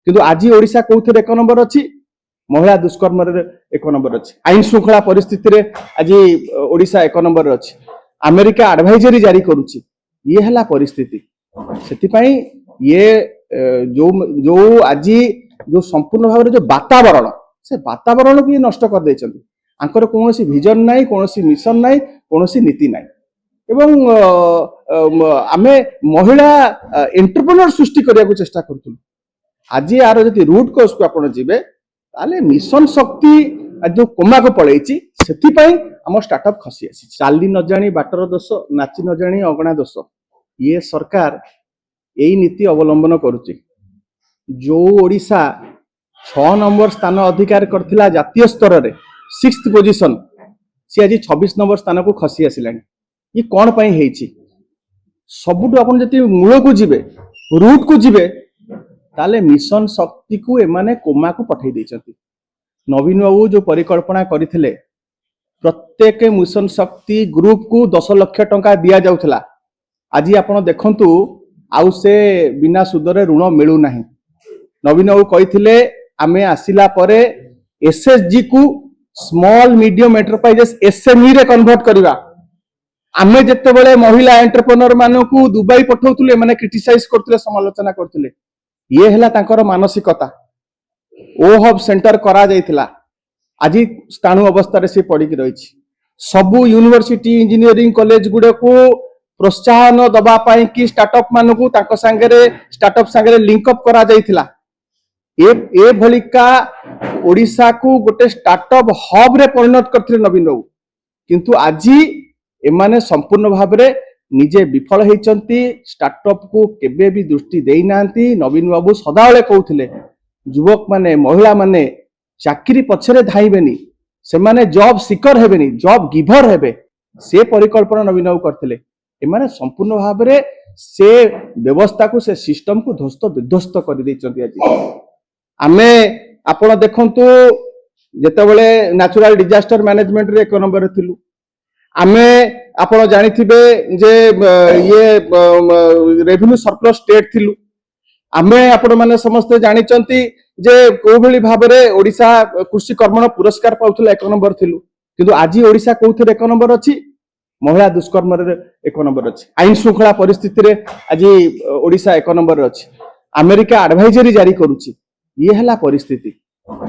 किंतु आज ओडिशा कौन एक नंबर अच्छी महिला दुष्कर्म एक नंबर अच्छी आईन श्रृंखला परिस्थिति रे आज ओडिशा एक नंबर अच्छी अमेरिका एडवाइजरी जारी करुच्ची ये है परिस्थिति से ये जो जो आज जो संपूर्ण भाव जो वातावरण से वातावरण को ये नष्ट कर देछन आंकर कौन विजन नाई कौन मिशन नाई कौन नीति नाई एवं आमे महिला एंटरप्रेन्योर सृष्टि करने को चेष्टा करथुल आज यार जदि रूट कोर्स को आपण जिबे ताले मिशन शक्ति आज जो कोमा को पळेछि सेति पई हम स्टार्टअप खसी आसी चाली न जानी बाटर दोष नाची न जानी अगणा दोष ये सरकार यही नीति अवलंबन करुच्ची जो ओडिशा 6 नंबर स्थान अधिकार करथिला जातीय स्तर रे 6th पोजीशन सी आज 26 नंबर स्थान को खसी आसिलानी ये कौन पाई हेछि सबुठ अपन जति मूल को जिबे रूट को जिबे ताले मिशन शक्ति को एमाने कोमा को पठाई देछंती नवीन बाबू जो परिकल्पना करथिले प्रत्येक मिशन शक्ति ग्रुप को 10 लाख टंका दिया जाउथला आज आपण देखंतु आउ से बिना सुदरे ऋण मिलू नाही नवीन बाबू कहिथिले आमे आसिला परे एसएसजी को स्मॉल मीडियम एंटरप्राइजेस एसएमई रे कन्वर्ट करबा आमे जत्ते बेले महिला एंटरप्रेन्योर मानन को दुबई पठाउतले माने क्रिटिसाइज करतले समालोचना करतले ये हला तांकर मानसिकता ओ हब सेंटर करा जायतिला आज स्थाणु अवस्था रे से पड़ी रही सबु यूनिवर्सिटी इंजीनियरिंग कॉलेज गुडे को प्रोत्साहन दबा पाई कि स्टार्टअप मानन को तांको संगे स्टार्टअप संगे लिंक अप करा जायतिला ए भलिका ओडिशा को गोटे स्टार्टअप हब रे परिणत करथिले नवीन बाबू किंतु आज एमाने संपूर्ण भाव रे निजे विफल होइचंती स्टार्टअप को केबे भी दृष्टि देई नांती नवीन बाबू सदाळे कहउथिले युवक माने महिला माने चाकरी पछरे धाइबेनी से माने जॉब सीकर हेबेनी जॉब गिवर हेबे से परिकल्पना नवीन बाबू करथिले एमाने संपूर्ण भाव रे से व्यवस्था को से सिस्टम को ध्वस्त विध्वस्त कर दैचंती आज आमे आपण देखंतु जेतेबेले नेचुरल डिजास्टर मैनेजमेंट रे एक नंबर थिलु आमे आपण जानिथिबे जे ये रेवेन्यू सरप्लस स्टेट थिलु आमे आपण माने समस्त जानिचंती जे कोभली भाबरे ओडिशा कृषि कर्मण पुरस्कार पाउथला एक नंबर थिलु किंतु आज ओडिशा कोउथे एक नंबर अछि महिला दुष्कर्म रे एक नंबर अछि आईन श्रृंखला परिस्थिति रे आज ओडिशा एक नंबर अछि अमेरिका एडवाइजरी जारी करुछि ये है परिस्थिति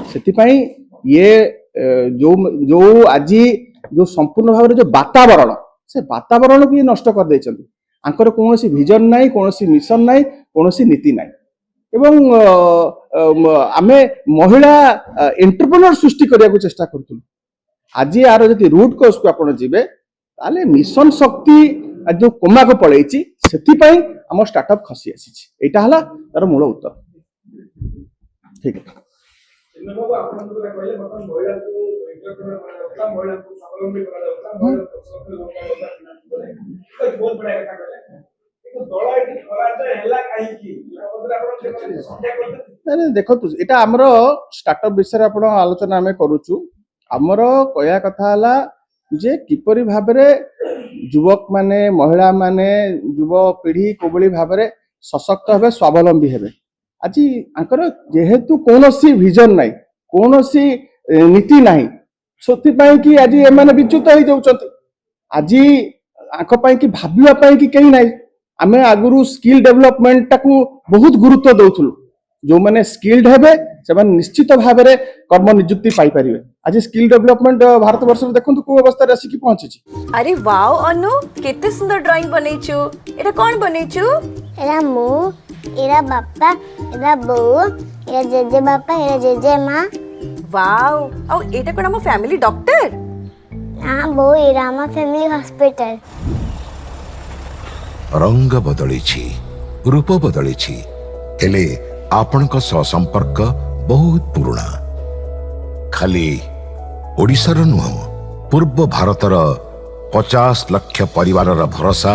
से ये जो जो आज जो संपूर्ण भाव जो वातावरण से वातावरण को ये नष्ट कर देछन आंकर कौन विजन नाई कौन मिशन नाई कौन नीति नाई एवं आमे महिला एंटरप्रेन्योर सृष्टि करने को चेष्टा करथुल आज यार जदि रूट कोर्स को आपण जिबे ताले मिशन शक्ति आज जो कोमा को पळेछि सेति पई हम स्टार्टअप खसी आसी एटा हला तार मूल उत्तर ठीक है देखो एटा हमरो स्टार्टअप विषय आपण आलोचना आमे करूछु हमरो कहया कथा हला जे किपरि भाबरे युवक माने महिला माने युव पीढ़ी कोबली भाबरे सशक्त हेबे स्वावलंबी हेबे आज आंकर जेहेतु कौन विजन नाई कौन नीति नाही सोथिपाई कि आज एमाने विच्युत हो जाउछंती आज आंक पाई कि भाबिबा पाई कि केही नाही आमे आगुरु स्किल डेवलपमेंट टाकू बहुत गुरुत्व दउथुलु जो माने स्किल्ड हेबे से माने निश्चित भाव में कर्म नियुक्ति पाई परिबे आज स्किल डेवलपमेंट भारत वर्ष में देखंतु को अवस्था रे आसी पहुंची छी अरे वाओ अनु केते सुंदर ड्राइंग बनैछु एटा कोन बनैछु एरा मु एरा बापा एरा बो एरा जेजे बापा एरा जेजे मां वाओ औ एटा कोन हम फैमिली डॉक्टर हां बो एरा हम फैमिली हॉस्पिटल रंग बदलिछि रूप बदलिछि हेले आपनक सह संपर्क बहुत पुराना खाली ओडिशार नुह पूर्व भारतर 50 लाख परिवारर भरोसा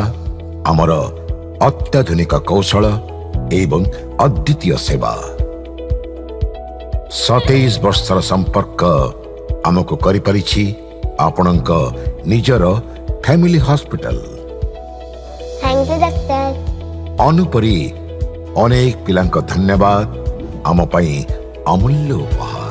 आमर अत्याधुनिक कौशल एवं अद्वितीय सेवा 27 वर्षर संपर्क आमको करि परिछि आपनक निजर family hospital. Thank you doctor. अनुपरी अनेक पिलांक धन्यवाद ଆମ ପାଇଁ ଅମୂଲ୍ୟ ଉପହାର।